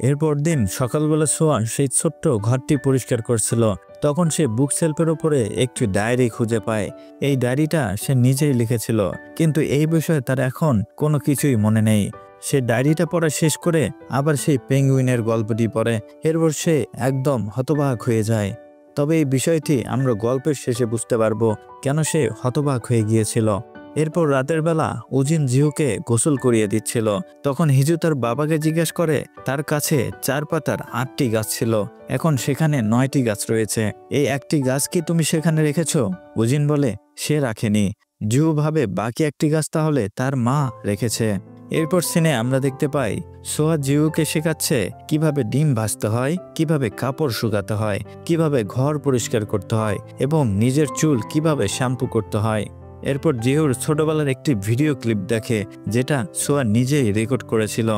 এরপর দিন সকালবেলা সোয়া সেই ছোট্ট ঘরটি পরিষ্কার করছিল। তখন সে বুক শেলফের উপরে একটি ডায়েরি খুঁজে পায়। এই ডায়েরিটা সে নিজেই লিখেছিল, কিন্তু এই বিষয়ে তার এখন কোনো কিছুই মনে নেই। সে ডায়েরিটা পড়া শেষ করে আবার সেই পেঙ্গুইনের গল্পটি পড়ে। এরপর সে একদম হতবাক হয়ে যায়। তবে এই বিষয়টি আমরা গল্পের শেষে বুঝতে পারবো কেন সে হতবাক হয়ে গিয়েছিল। এরপর রাতের বেলা উজিন জিহুকে গোসল করিয়ে দিচ্ছিল। তখন হিজু তার বাবাকে জিজ্ঞেস করে, তার কাছে 4 পাতার 8টি গাছ ছিল, এখন সেখানে 9টি গাছ রয়েছে। এই একটি গাছ কি তুমি সেখানে রেখেছো? উজিন বলে, সে রাখেনি। জিহু ভাবে বাকি একটি গাছ তাহলে তার মা রেখেছে। এরপর সিনে আমরা দেখতে পাই সোয়া জিহুকে শেখাচ্ছে কিভাবে ডিম ভাজতে হয়, কিভাবে কাপড় শুকাতে হয়, কিভাবে ঘর পরিষ্কার করতে হয় এবং নিজের চুল কিভাবে শ্যাম্পু করতে হয়। এরপর জিহুর ছোটবেলার একটি ভিডিও ক্লিপ দেখে, যেটা সোয়া নিজেই রেকর্ড করেছিল।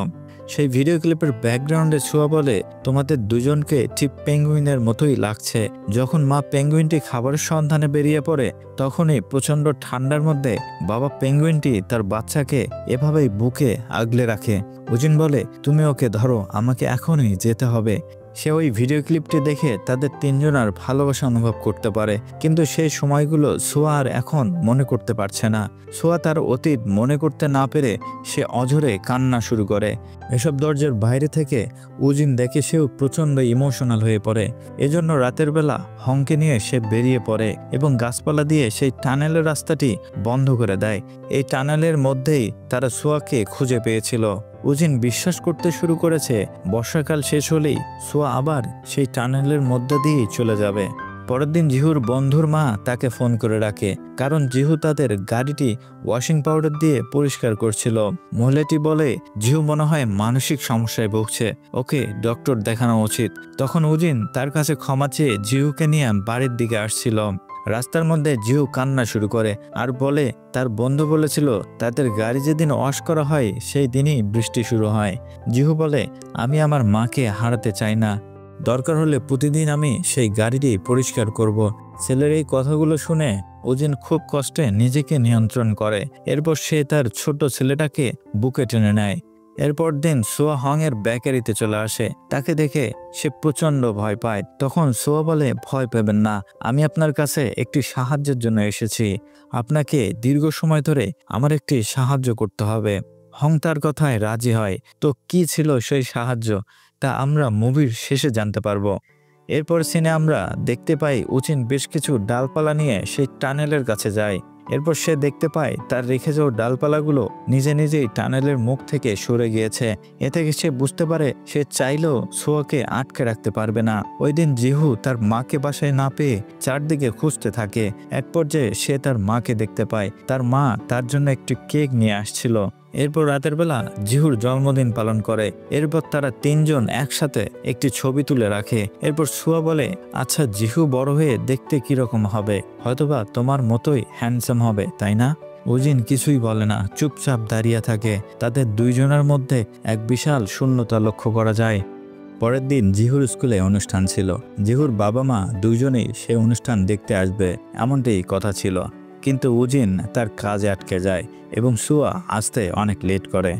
সেই ভিডিও ক্লিপের ব্যাকগ্রাউন্ডে সোয়া বলে, তোমাদের দুজনকে ঠিক পেঙ্গুইনের মতোই লাগছে। যখন মা পেঙ্গুইনটি খাবারের সন্ধানে বেরিয়ে পড়ে, তখনই প্রচণ্ড ঠান্ডার মধ্যে বাবা পেঙ্গুইনটি তার বাচ্চাকে এভাবেই বুকে আগলে রাখে। উজিন বলে, তুমি ওকে ধরো, আমাকে এখনই যেতে হবে। সে ওই ভিডিও ক্লিপটি দেখে তাদের তিনজনের ভালোবাসা অনুভব করতে পারে, কিন্তু সেই সময়গুলো সোয়া আর এখন মনে করতে পারছে না। সোয়া তার অতীত মনে করতে না পেরে সে অঝরে কান্না শুরু করে। এসব দরজার বাইরে থেকে উজিন দেখে সেও প্রচণ্ড ইমোশনাল হয়ে পড়ে। এজন্য রাতের বেলা হংকে নিয়ে সে বেরিয়ে পড়ে এবং গাছপালা দিয়ে সেই টানেলের রাস্তাটি বন্ধ করে দেয়। এই টানেলের মধ্যেই তারা সোয়াকে খুঁজে পেয়েছিল। উজিন বিশ্বাস করতে শুরু করেছে বর্ষাকাল শেষ হলেই সোয়া আবার সেই টানেলের মধ্যে দিয়েই চলে যাবে। পরের দিন জিহুর বন্ধুর মা তাকে ফোন করে রাখে, কারণ জিহু তাদের গাড়িটি ওয়াশিং পাউডার দিয়ে পরিষ্কার করছিল। মহিলাটি বলে, জিহু মনে হয় মানসিক সমস্যায় ভুগছে, ওকে ডক্টর দেখানো উচিত। তখন উজিন তার কাছে ক্ষমা চেয়ে জিহুকে নিয়ে বাড়ির দিকে আসছিল। রাস্তার মধ্যে জিহু কান্না শুরু করে আর বলে, তার বন্ধু বলেছিল তাদের গাড়ি যেদিন ওয়াশ করা হয় সেই দিনই বৃষ্টি শুরু হয়। জিহু বলে, আমি আমার মাকে হারাতে চাই না, দরকার হলে প্রতিদিন আমি সেই গাড়িটি পরিষ্কার করব। ছেলের এই কথাগুলো শুনে উজিন খুব কষ্টে নিজেকে নিয়ন্ত্রণ করে। এরপর সে তার ছোট ছেলেটাকে বুকে টেনে নেয়। এরপর দিন সোয়া হং এর বেকারিতে চলে আসে। তাকে দেখে সে প্রচন্ড ভয় পায়। তখন সোয়া বলে, ভয় পাবেন না, আমি আপনার কাছে একটি সাহায্যের জন্য এসেছি। আপনাকে দীর্ঘ সময় ধরে আমার একটি সাহায্য করতে হবে। হং তার কথায় রাজি হয়। তো কি ছিল সেই সাহায্য, তা আমরা মুভির শেষে জানতে পারবো। এরপর সিনে আমরা দেখতে পাই উজিন বেশ কিছু ডালপালা নিয়ে সেই টানেলের কাছে যায়। এরপর সে দেখতে পায় তার রেখে যাওয়া ডালপালাগুলো নিজে নিজেই টানেলের মুখ থেকে সরে গিয়েছে। এ থেকে সে বুঝতে পারে সে চাইলেও সোয়াকে আটকে রাখতে পারবে না। ওই দিন জিহু তার মাকে বাসায় না পেয়ে চারদিকে খুঁজতে থাকে। এক পর্যায়ে সে তার মাকে দেখতে পায়। তার মা তার জন্য একটি কেক নিয়ে আসছিল। এরপর রাতের বেলা জিহুর জন্মদিন পালন করে। এরপর তারা তিনজন একসাথে একটি ছবি তুলে রাখে। এরপর সোয়া বলে, আচ্ছা জিহু বড় হয়ে দেখতে কিরকম হবে, হয়তোবা তোমার মতোই হ্যান্ডসাম হবে, তাই না? উজিন কিছুই বলে না, চুপচাপ দাঁড়িয়ে থাকে। তাদের দুইজনের মধ্যে এক বিশাল শূন্যতা লক্ষ্য করা যায়। পরের দিন জিহুর স্কুলে অনুষ্ঠান ছিল। জিহুর বাবা মা দুইজনেই সে অনুষ্ঠান দেখতে আসবে এমনটাই কথা ছিল, কিন্তু উজিন তার কাজে আটকে যায় এবং সোয়া আসতে অনেক লেট করে।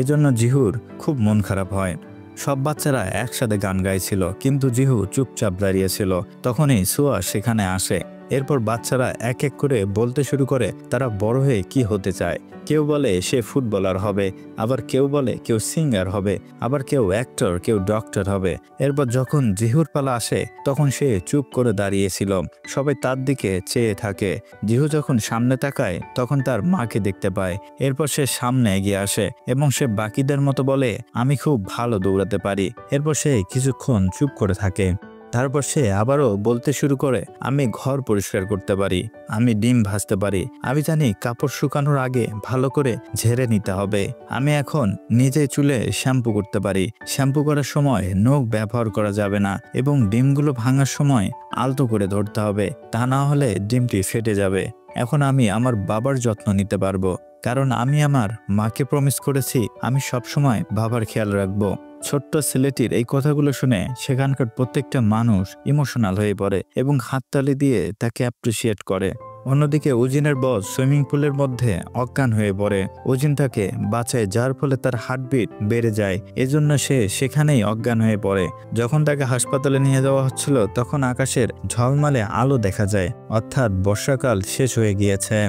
এজন্য জিহুর খুব মন খারাপ হয়। সব বাচ্চারা একসাথে গান গাইছিল, কিন্তু জিহু চুপচাপ দাঁড়িয়েছিল। তখনই সোয়া সেখানে আসে। এরপর বাচ্চারা এক এক করে বলতে শুরু করে তারা বড় হয়ে কি হতে চায়। কেউ বলে সে ফুটবলার হবে, আবার কেউ বলে কেউ সিঙ্গার হবে, আবার কেউ অ্যাক্টর, কেউ ডক্টর হবে। এরপর যখন জিহুর পালা আসে তখন সে চুপ করে দাঁড়িয়েছিল। সবাই তার দিকে চেয়ে থাকে। জিহু যখন সামনে তাকায় তখন তার মাকে দেখতে পায়। এরপর সে সামনে এগিয়ে আসে এবং সে বাকিদের মতো বলে, আমি খুব ভালো দৌড়াতে পারি। এরপর সে কিছুক্ষণ চুপ করে থাকে। তারপর সে আবারও বলতে শুরু করে, আমি ঘর পরিষ্কার করতে পারি, আমি ডিম ভাজতে পারি, আমি জানি কাপড় শুকানোর আগে ভালো করে ঝেড়ে নিতে হবে, আমি এখন নিজে চুলে শ্যাম্পু করতে পারি, শ্যাম্পু করার সময় নখ ব্যবহার করা যাবে না এবং ডিমগুলো ভাঙার সময় আলতো করে ধরতে হবে, তা না হলে ডিমটি ফেটে যাবে। এখন আমি আমার বাবার যত্ন নিতে পারবো, কারণ আমি আমার মাকে প্রমিস করেছি আমি সবসময় বাবার খেয়াল রাখবো। ছোট্ট ছেলেটির এই কথাগুলো শুনে সেখানকার প্রত্যেকটা মানুষ ইমোশনাল হয়ে পড়ে এবং হাততালি দিয়ে তাকে অ্যাপ্রিসিয়েট করে। অন্যদিকে উজিনের বস সুইমিং পুলের মধ্যে অজ্ঞান হয়ে পড়ে। উজিন তাকে বাঁচায়, যার ফলে তার হার্টবিট বেড়ে যায়, এজন্য সে সেখানেই অজ্ঞান হয়ে পড়ে। যখন তাকে হাসপাতালে নিয়ে যাওয়া হচ্ছিল তখন আকাশের ঝলমলে আলো দেখা যায়, অর্থাৎ বর্ষাকাল শেষ হয়ে গিয়েছে।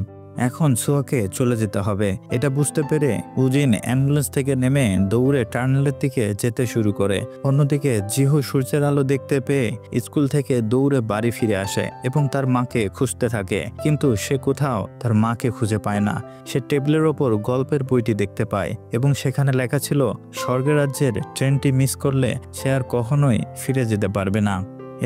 এখন সোয়াকে চলে যেতে হবে। এটা বুঝতে পেরে উজিন অ্যাম্বুলেন্স থেকে নেমে দৌড়ে টার্নেলের দিকে যেতে শুরু করে। অন্যদিকে জিহু সূর্যের আলো দেখতে পেয়ে স্কুল থেকে দৌড়ে বাড়ি ফিরে আসে এবং তার মাকে খুঁজতে থাকে, কিন্তু সে কোথাও তার মাকে খুঁজে পায় না। সে টেবিলের ওপর গল্পের বইটি দেখতে পায় এবং সেখানে লেখা ছিল স্বর্গের রাজ্যের ট্রেনটি মিস করলে সে আর কখনোই ফিরে যেতে পারবে না।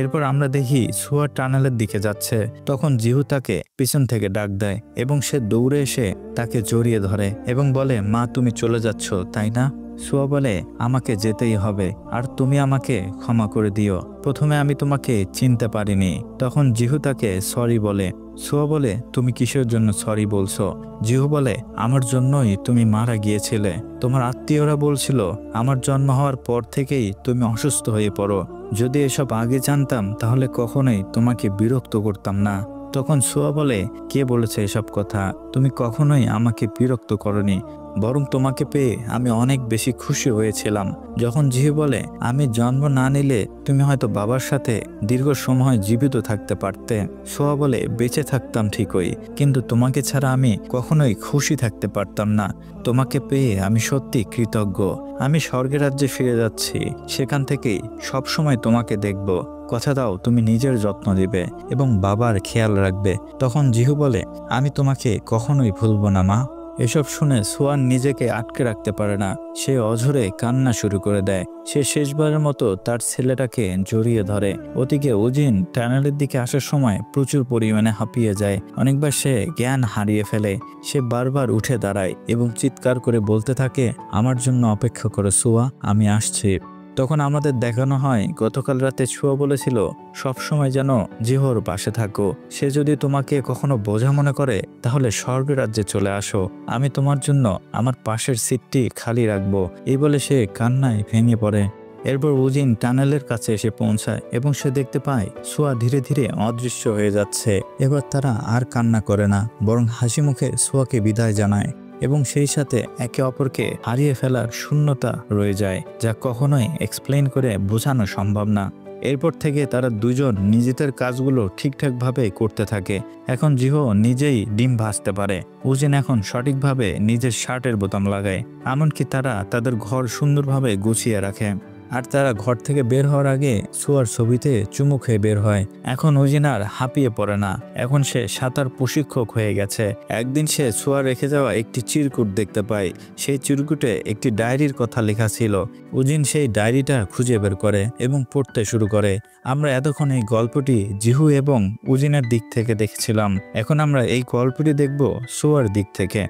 এরপর আমরা দেখি সোয়া টানেলের দিকে যাচ্ছে, তখন জিহু তাকে পিছন থেকে ডাক দেয় এবং সে দৌড়ে এসে তাকে জড়িয়ে ধরে এবং বলে, মা তুমি চলে যাচ্ছ তাই না? সোয়া বলে, আমাকে যেতেই হবে, আর তুমি আমাকে ক্ষমা করে দিও, প্রথমে আমি তোমাকে চিনতে পারিনি। তখন জিহু তাকে সরি বলে। সোয়া বলে, তুমি কিসের জন্য সরি বলছো? জিহু বলে, আমার জন্যই তুমি মারা গিয়েছিলে। তোমার আত্মীয়রা বলছিল আমার জন্ম হওয়ার পর থেকেই তুমি অসুস্থ হয়ে পড়ো। যদি এসব আগে জানতাম তাহলে কখনোই তোমাকে বিরক্ত করতাম না। তখন সোয়া বলে, কে বলেছে এসব কথা? তুমি কখনোই আমাকে বিরক্ত করনি, বরং তোমাকে পেয়ে আমি অনেক বেশি খুশি হয়েছিলাম। যখন জিহু বলে, আমি জন্ম না নিলে তুমি হয়তো বাবার সাথে দীর্ঘ সময় জীবিত থাকতে পারতে। সোয়া বলে, বেঁচে থাকতাম ঠিকই, কিন্তু তোমাকে ছাড়া আমি কখনোই খুশি থাকতে পারতাম না। তোমাকে পেয়ে আমি সত্যি কৃতজ্ঞ। আমি স্বর্গের রাজ্যে ফিরে যাচ্ছি, সেখান থেকেই সবসময় তোমাকে দেখব। কথা দাও তুমি নিজের যত্ন দিবে এবং বাবার খেয়াল রাখবে। তখন জিহু বলে, আমি তোমাকে কখনোই ভুলব না মা। এসব শুনে সোয়ান নিজেকে আটকে রাখতে পারে না, সে অঝরে কান্না শুরু করে দেয়। সে শেষবারের মতো তার ছেলেটাকে জড়িয়ে ধরে। ওদিকে উজিন টানেলের দিকে আসার সময় প্রচুর পরিমাণে হাঁপিয়ে যায়, অনেকবার সে জ্ঞান হারিয়ে ফেলে। সে বারবার উঠে দাঁড়ায় এবং চিৎকার করে বলতে থাকে, আমার জন্য অপেক্ষা করো সোয়া, আমি আসছি। তখন আমাদের দেখানো হয় গতকাল রাতে সোয়া বলেছিল সবসময় যেন জিহোর পাশে থাকো। সে যদি তোমাকে কখনো বোঝা মনে করে তাহলে স্বর্গের রাজ্যে চলে আসো, আমি তোমার জন্য আমার পাশের সিটটি খালি রাখবো। এই বলে সে কান্নায় ভেঙে পড়ে। এরপর উজিন টানেলের কাছে এসে পৌঁছায় এবং সে দেখতে পায় সোয়া ধীরে ধীরে অদৃশ্য হয়ে যাচ্ছে। এবার তারা আর কান্না করে না, বরং হাসি মুখে সোয়াকে বিদায় জানায় এবং সেই সাথে একে অপরকে হারিয়ে ফেলার শূন্যতা রয়ে যায়, যা কখনোই এক্সপ্লেইন করে বোঝানো সম্ভব না। এরপর থেকে তারা দুজন নিজেদের কাজগুলো ঠিকঠাকভাবে করতে থাকে। এখন জিহো নিজেই ডিম ভাজতে পারে, উজিন এখন সঠিকভাবে নিজের শার্টের বোতাম লাগায়, এমনকি তারা তাদের ঘর সুন্দরভাবে গুছিয়ে রাখে। আর তারা ঘর থেকে বের হওয়ার আগে সোয়ার ছবিতে চুমু খেয়ে বের হয়। এখন উজিন আর হাঁপিয়ে পড়ে না, এখন সে সাঁতার প্রশিক্ষক হয়ে গেছে। একদিন সে সোয়া রেখে যাওয়া একটি চিরকুট দেখতে পায়, সেই চিরকুটে একটি ডায়েরির কথা লেখা ছিল। উজিন সেই ডায়েরিটা খুঁজে বের করে এবং পড়তে শুরু করে। আমরা এতক্ষণ এই গল্পটি জিহু এবং উজিনের দিক থেকে দেখছিলাম, এখন আমরা এই গল্পটি দেখব সোয়ার দিক থেকে।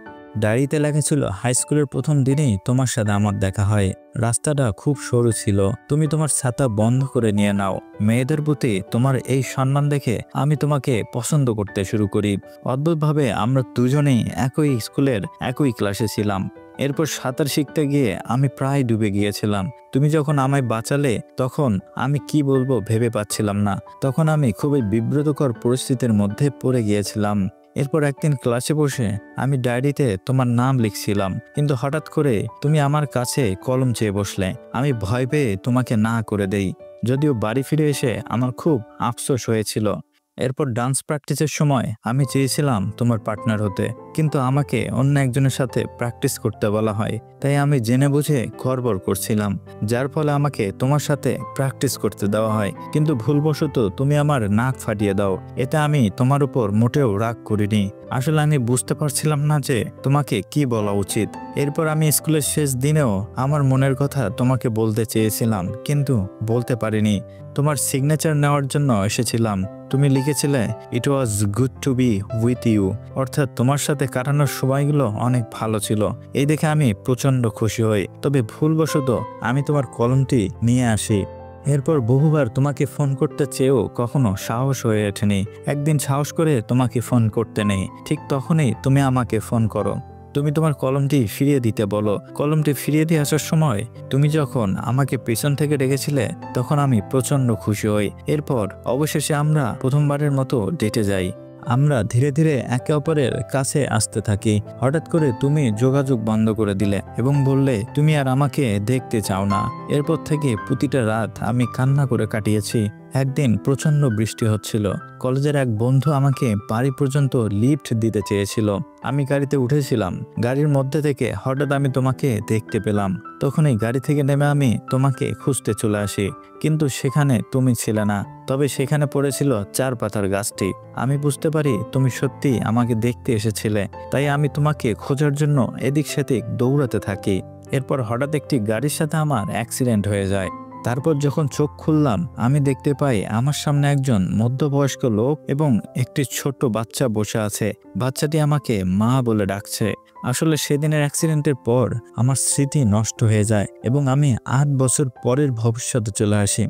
ডায়েরিতে লেখা ছিল, হাই স্কুলের প্রথম দিনেই তোমার সাথে আমার দেখা হয়। রাস্তাটা খুব সরু ছিল, তুমি তোমার ছাতা বন্ধ করে নিয়ে নাও। মেয়েদের প্রতি তোমার এই সম্মান দেখে আমি তোমাকে পছন্দ করতে শুরু করি। অদ্ভুতভাবে আমরা দুজনেই একই স্কুলের একই ক্লাসে ছিলাম। এরপর সাঁতার শিখতে গিয়ে আমি প্রায় ডুবে গিয়েছিলাম। তুমি যখন আমায় বাঁচালে তখন আমি কি বলবো ভেবে পাচ্ছিলাম না। তখন আমি খুবই বিব্রতকর পরিস্থিতির মধ্যে পড়ে গিয়েছিলাম। এরপর একদিন ক্লাসে বসে আমি ডায়েরিতে তোমার নাম লিখছিলাম, কিন্তু হঠাৎ করে তুমি আমার কাছে কলম চেয়ে বসলে। আমি ভয় পেয়ে তোমাকে না করে দেই, যদিও বাড়ি ফিরে এসে আমার খুব আফসোস হয়েছিল। এরপর ডান্স প্র্যাকটিসের সময় আমি চেয়েছিলাম তোমার পার্টনার হতে, কিন্তু আমাকে অন্য একজনের সাথে প্র্যাকটিস করতে বলা হয়, তাই আমি জেনে বুঝে গড়বড় করছিলাম, যার ফলে আমাকে তোমার সাথে প্র্যাকটিস করতে দেওয়া হয়। কিন্তু ভুলবশত তুমি আমার নাক ফাটিয়ে দাও, এতে আমি তোমার উপর মোটেও রাগ করিনি। আসলে আমি বুঝতে পারছিলাম না যে তোমাকে কি বলা উচিত। এরপর আমি স্কুলের শেষ দিনেও আমার মনের কথা তোমাকে বলতে চেয়েছিলাম, কিন্তু বলতে পারিনি। তোমার সিগনেচার নেওয়ার জন্য এসেছিলাম। তুমি লিখেছিলে, it was good to be with you, অর্থাৎ তোমার সাথে কাটানোর সময়গুলো অনেক ভালো ছিল। এই দেখে আমি প্রচন্ড খুশি হই, তবে ভুলবশত আমি তোমার কলমটি নিয়ে আসি। এরপর বহুবার তোমাকে ফোন করতে চেয়েও কখনো সাহস হয়ে ওঠেনি। একদিন সাহস করে তোমাকে ফোন করতে নেই, ঠিক তখনই তুমি আমাকে ফোন করো। তুমি তোমার কলমটি ফিরিয়ে দিতে বলো। কলমটি ফিরিয়ে দিয়ে আসার সময় তুমি যখন আমাকে পেছন থেকে ডেকেছিলে তখন আমি প্রচণ্ড খুশি হই। এরপর অবশেষে আমরা প্রথমবারের মতো ডেটে যাই। আমরা ধীরে ধীরে একে অপরের কাছে আসতে থাকি। হঠাৎ করে তুমি যোগাযোগ বন্ধ করে দিলে এবং বললে তুমি আর আমাকে দেখতে চাও না। এরপর থেকে প্রতিটা রাত আমি কান্না করে কাটিয়েছি। একদিন প্রচণ্ড বৃষ্টি হচ্ছিল। কলেজের এক বন্ধু আমাকে বাড়ি পর্যন্ত লিফট দিতে চেয়েছিল। আমি গাড়িতে উঠেছিলাম। গাড়ির মধ্যে থেকে হঠাৎ আমি তোমাকে দেখতে পেলাম। তখনই গাড়ি থেকে নেমে আমি তোমাকে খুঁজতে চলে আসি, কিন্তু সেখানে তুমি ছিলে না। তবে সেখানে পড়েছিল 4 পাতার গাছটি। আমি বুঝতে পারি তুমি সত্যি আমাকে দেখতে এসেছিলে, তাই আমি তোমাকে খোঁজার জন্য এদিক সেদিক দৌড়াতে থাকি। এরপর হঠাৎ একটি গাড়ির সাথে আমার অ্যাক্সিডেন্ট হয়ে যায়। তারপর যখন চোখ খুললাম আমি দেখতে পাই আমার সামনে একজন মধ্যবয়স্ক লোক এবং একটি ছোট্ট বাচ্চা বসে আছে। বাচ্চাটি আমাকে মা বলে ডাকছে। আসলে সেদিনের অ্যাক্সিডেন্টের পর আমার স্মৃতি নষ্ট হয়ে যায় এবং আমি 8 বছর পরের ভবিষ্যতে চলে আসি।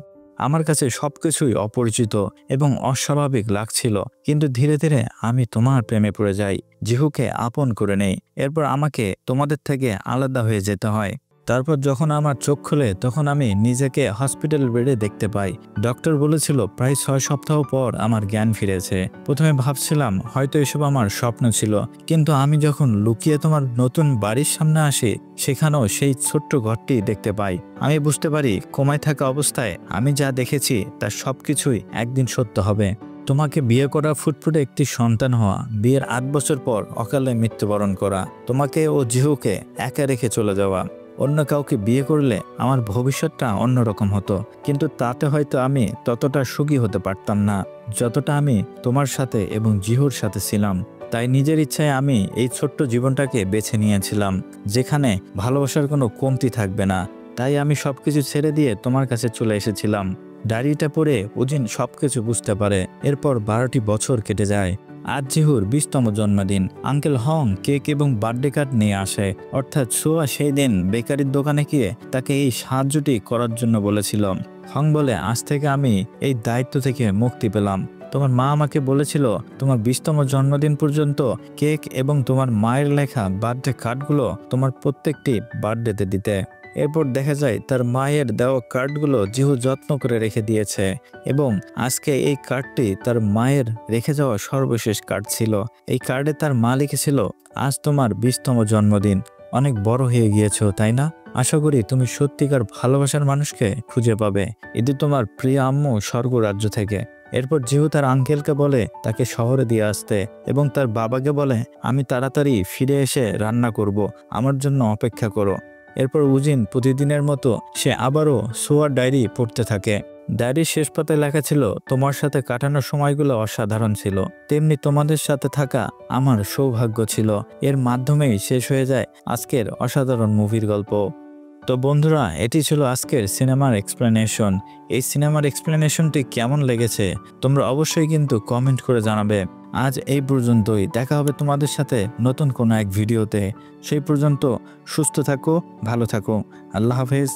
আমার কাছে সবকিছুই অপরিচিত এবং অস্বাভাবিক লাগছিল, কিন্তু ধীরে ধীরে আমি তোমার প্রেমে পড়ে যাই, জিহুকে আপন করে নেই। এরপর আমাকে তোমাদের থেকে আলাদা হয়ে যেতে হয়। তারপর যখন আমার চোখ খুলে তখন আমি নিজেকে হসপিটাল বেডে দেখতে পাই। ডক্টর বলেছিল প্রায় 6 সপ্তাহ পর আমার জ্ঞান ফিরেছে। প্রথমে ভাবছিলাম হয়তো এসব আমার স্বপ্ন ছিল, কিন্তু আমি যখন লুকিয়ে তোমার নতুন বাড়ির সামনে আসি সেখানেও সেই ছোট্ট ঘরটি দেখতে পাই। আমি বুঝতে পারি কোমায় থাকা অবস্থায় আমি যা দেখেছি তার সবকিছুই একদিন সত্য হবে। তোমাকে বিয়ে করা, ফুটফুটে একটি সন্তান হওয়া, বিয়ের 8 বছর পর অকালে মৃত্যুবরণ করা, তোমাকে ও জিহুকে একা রেখে চলে যাওয়া। অন্য কাউকে বিয়ে করলে আমার ভবিষ্যৎটা অন্যরকম হতো, কিন্তু তাতে হয়তো আমি ততটা সুখী হতে পারতাম না যতটা আমি তোমার সাথে এবং জিহুর সাথে ছিলাম। তাই নিজের ইচ্ছায় আমি এই ছোট্ট জীবনটাকে বেছে নিয়েছিলাম, যেখানে ভালোবাসার কোনো কমতি থাকবে না। তাই আমি সবকিছু ছেড়ে দিয়ে তোমার কাছে চলে এসেছিলাম। ডায়েরিটা পড়ে উজিন সবকিছু বুঝতে পারে। এরপর 12টি বছর কেটে যায়। আজ জিহুর 20তম জন্মদিন। আঙ্কেল হং কেক এবং বার্থডে কার্ড নিয়ে আসে। অর্থাৎ সোয়া সেই দিন বেকারির দোকানে গিয়ে তাকে এই সাহায্যটি করার জন্য বলেছিল। হং বলে আজ থেকে আমি এই দায়িত্ব থেকে মুক্তি পেলাম। তোমার মা আমাকে বলেছিল তোমার 20তম জন্মদিন পর্যন্ত কেক এবং তোমার মায়ের লেখা বার্থডে কার্ডগুলো তোমার প্রত্যেকটি বার্থডেতে দিতে। এরপর দেখা যায় তার মায়ের দেওয়া কার্ডগুলো জিহু যত্ন করে রেখে দিয়েছে এবং আজকে এই কার্ডটি তার মায়ের রেখে যাওয়া সর্বশেষ কার্ড ছিল। এই কার্ডে তার মা লিখেছিল আজ তোমার 20তম জন্মদিন, অনেক বড় হয়ে গিয়েছো তাই না? আশা করি তুমি সত্যিকার ভালোবাসার মানুষকে খুঁজে পাবে। এটি তোমার প্রিয় আম্মু স্বর্গ রাজ্য থেকে। এরপর জিহু তার আঙ্কেলকে বলে তাকে শহরে দিয়ে আসতে এবং তার বাবাকে বলে আমি তাড়াতাড়ি ফিরে এসে রান্না করব, আমার জন্য অপেক্ষা করো। এরপর উজিন প্রতিদিনের মতো সে আবারও সোয়ার ডায়েরি পড়তে থাকে। ডায়েরির শেষ পাতায় লেখা ছিল তোমার সাথে কাটানোর সময়গুলো অসাধারণ ছিল, তেমনি তোমাদের সাথে থাকা আমার সৌভাগ্য ছিল। এর মাধ্যমেই শেষ হয়ে যায় আজকের অসাধারণ মুভির গল্প। তো বন্ধুরা, এটি ছিল আজকের সিনেমার এক্সপ্লেনেশন। এই সিনেমার এক্সপ্লেনেশনটি কেমন লেগেছে তোমরা অবশ্যই কিন্তু কমেন্ট করে জানাবে। আজ এই পর্যন্তই। দেখা হবে তোমাদের সাথে নতুন কোনো এক ভিডিওতে। সেই পর্যন্ত সুস্থ থাকো, ভালো থাকো। আল্লাহ হাফেজ।